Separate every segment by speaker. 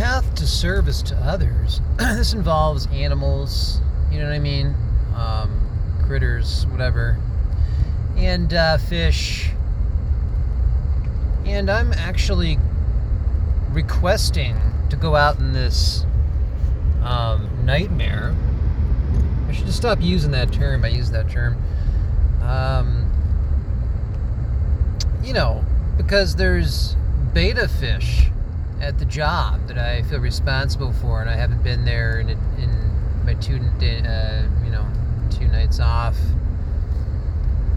Speaker 1: path to service to others, this involves animals, you know what I mean? Critters, whatever, and fish. And I'm actually requesting to go out in this nightmare. I should just stop using that term. I use that term. Because there's betta fish at the job that I feel responsible for, and I haven't been there in my 2 nights off.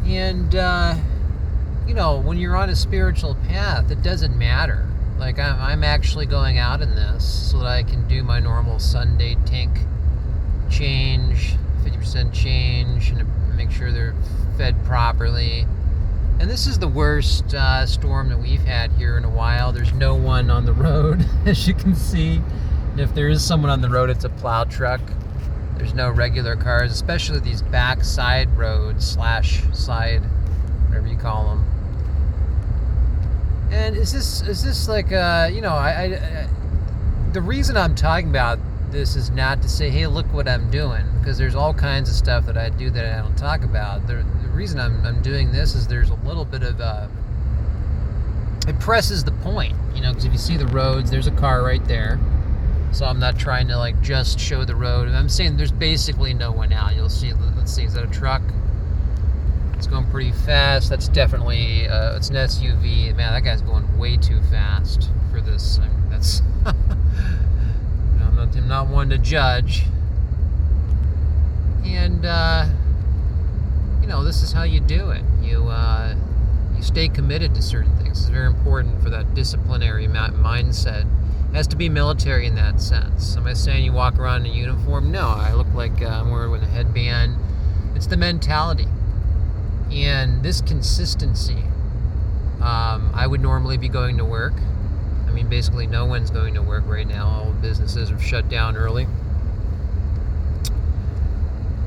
Speaker 1: And when you're on a spiritual path, it doesn't matter. Like I'm actually going out in this so that I can do my normal Sunday tank change, 50% change, and make sure they're fed properly. And this is the worst storm that we've had here in a while. There's no one on the road, as you can see. And if there is someone on the road, it's a plow truck. There's no regular cars, especially these back side roads / side, whatever you call them. And is this like the reason I'm talking about this is not to say, hey, look what I'm doing, because there's all kinds of stuff that I do that I don't talk about. The reason I'm doing this is there's a little bit of it presses the point, because if you see the roads, there's a car right there. So I'm not trying to like just show the road. I'm saying there's basically no one out. You'll see, let's see, is that a truck? It's going pretty fast. That's definitely, it's an SUV. Man, that guy's going way too fast for this. I mean, that's, I'm not one to judge. And, this is how you do it. You stay committed to certain things. It's very important for that disciplinary mindset. It has to be military in that sense. Am I saying you walk around in a uniform? No, I look like I'm wearing a headband. It's the mentality. And this consistency, I would normally be going to work. I mean, basically no one's going to work right now. All businesses are shut down early.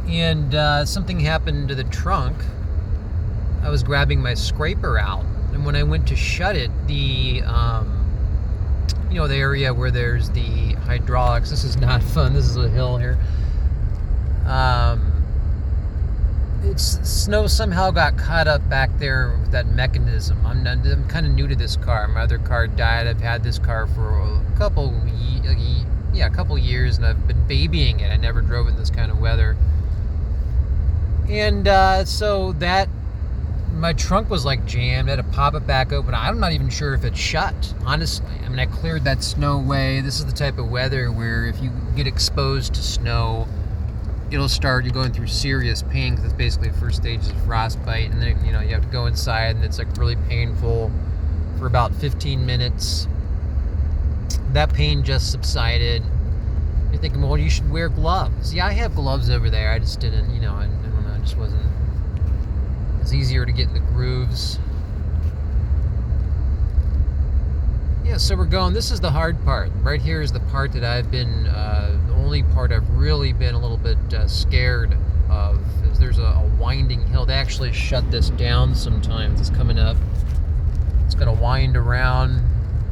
Speaker 1: And something happened to the trunk. I was grabbing my scraper out, and when I went to shut it, the area where there's the hydraulics, this is not fun, this is a hill here. Snow somehow got caught up back there with that mechanism. I'm kind of new to this car. My other car died. I've had this car for a couple years, and I've been babying it. I never drove in this kind of weather. And so that, my trunk was like jammed. I had to pop it back open. I'm not even sure if it's shut, honestly. I mean, I cleared that snow away. This is the type of weather where if you get exposed to snow, you're going through serious pain, because it's basically the first stage of frostbite, and then you have to go inside, and it's like really painful for about 15 minutes. That pain just subsided. You're thinking, well, you should wear gloves. Yeah, I have gloves over there. I just didn't, I don't know, it just wasn't. It's easier to get in the grooves. Yeah, so we're going. This is the hard part. Right here is the part that I've been, the only part I've really been a little bit scared of. Is there's a winding hill. They actually shut this down sometimes. It's coming up. It's going to wind around.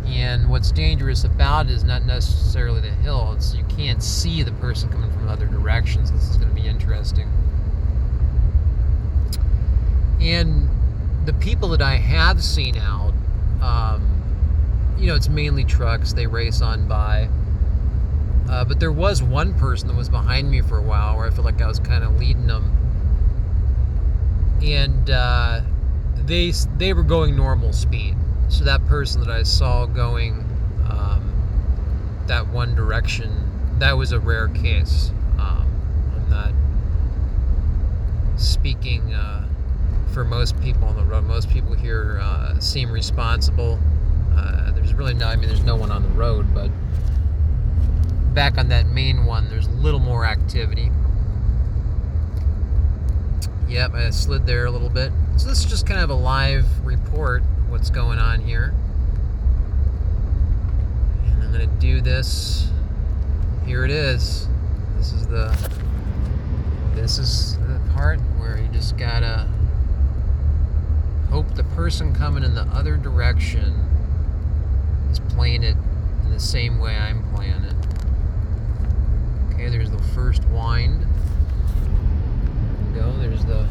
Speaker 1: And what's dangerous about it is not necessarily the hill. It's you can't see the person coming from other directions. This is going to be interesting. And the people that I have seen out, it's mainly trucks. They race on by. But there was one person that was behind me for a while where I feel like I was kind of leading them. And they were going normal speed. So that person that I saw going that one direction, that was a rare case. I'm not speaking for most people on the road. Most people here seem responsible. There's no one on the road, but back on that main one, there's a little more activity. Yep, I slid there a little bit. So this is just kind of a live report of what's going on here. And I'm going to do this. Here it is. This is the part where you just gotta hope the person coming in the other direction is playing it in the same way I'm planning. Okay, there's the first wind. There you go. There's the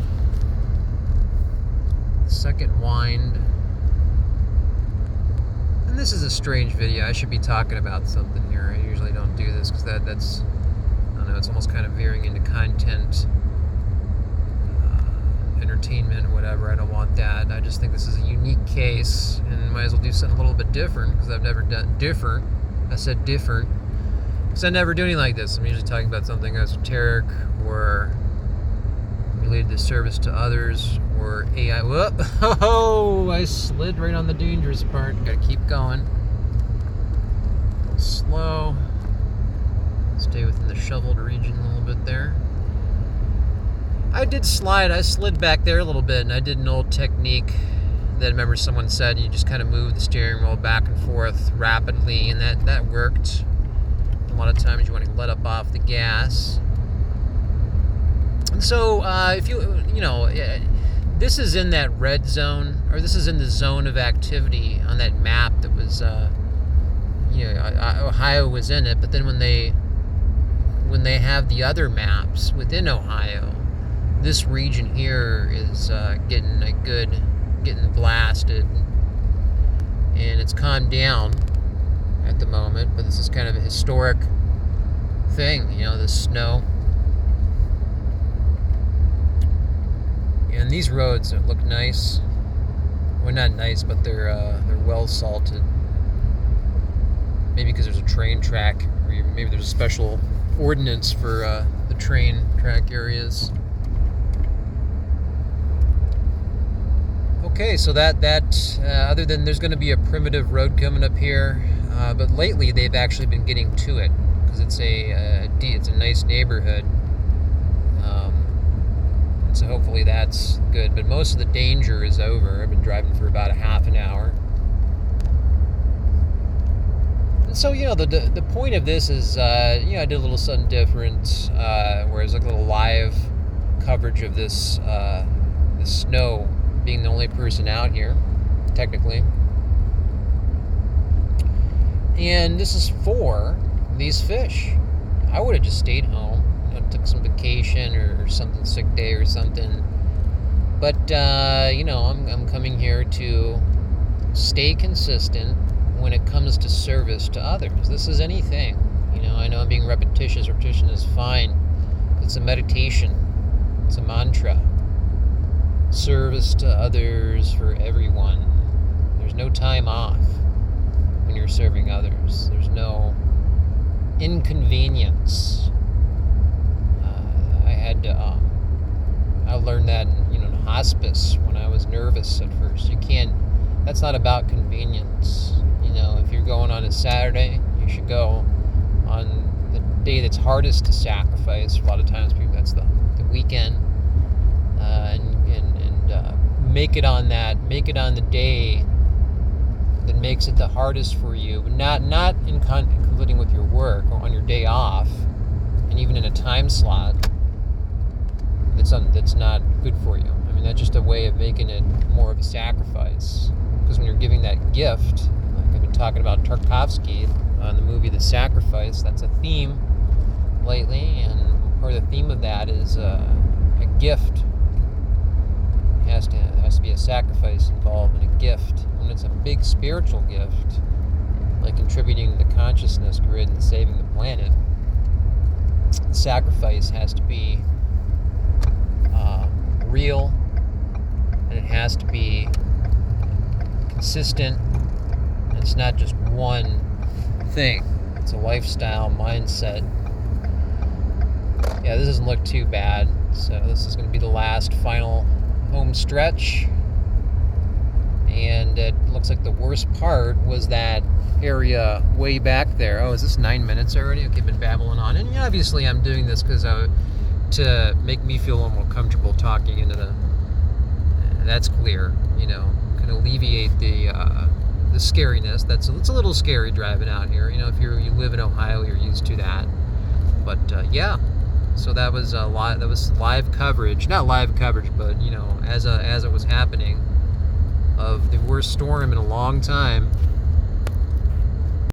Speaker 1: second wind. And this is a strange video. I should be talking about something here. I usually don't do this because that's, I don't know, it's almost kind of veering into content, entertainment, whatever. I don't want that. I just think this is a unique case and might as well do something a little bit different because I've never done different. I said different because I never do anything like this. I'm usually talking about something esoteric or related to service to others or AI. Whoop! Oh, I slid right on the dangerous part. Gotta keep going. Slow. Stay within the shoveled region a little bit there. I did slide. I slid back there a little bit, and I did an old technique that I remember someone said you just kind of move the steering wheel back and forth rapidly, and that worked. A lot of times you want to let up off the gas. And so if you know, this is in that red zone, or this is in the zone of activity on that map that was, Ohio was in it, but then when they have the other maps within Ohio, this region here is getting blasted, and it's calmed down at the moment, but this is kind of a historic thing, the snow. And these roads look nice. Well, not nice, but they're well salted. Maybe because there's a train track, or maybe there's a special ordinance for the train track areas. Okay, so that other than there's going to be a primitive road coming up here, but lately they've actually been getting to it because it's a nice neighborhood. So hopefully that's good. But most of the danger is over. I've been driving for about a half an hour. And so, the point of this is, I did a little something different, where it's like a little live coverage of this snow, being the only person out here, technically. And this is for these fish. I would have just stayed home. Took some vacation or something, sick day or something, but I'm coming here to stay consistent when it comes to service to others. This is anything, I know I'm being repetitious. Repetition is fine. It's a meditation, it's a mantra. Service to others for everyone. There's no time off when you're serving others. There's no inconvenience. I learned that in hospice when I was nervous at first. That's not about convenience. If you're going on a Saturday, you should go on the day that's hardest to sacrifice. A lot of times that's the weekend, and make it on the day that makes it the hardest for you, but not in conflicting with your work or on your day off, and even in a time slot that's not good for you. I mean, that's just a way of making it more of a sacrifice. Because when you're giving that gift, like I've been talking about Tarkovsky on the movie The Sacrifice, that's a theme lately, and part of the theme of that is a gift. There has to be a sacrifice involved in a gift. When it's a big spiritual gift, like contributing to the consciousness grid and saving the planet, the sacrifice has to be real, and it has to be consistent, and it's not just one thing. It's a lifestyle mindset. Yeah, this doesn't look too bad, so this is going to be the last final home stretch, and it looks like the worst part was that area way back there. Oh, is this 9 minutes already? Okay, I've been babbling on, and obviously I'm doing this because to make me feel a little more comfortable talking into that's clear, kind of alleviate the scariness. It's a little scary driving out here. If you live in Ohio, you're used to that. But yeah, so that was live coverage, not live coverage, but as it was happening, of the worst storm in a long time.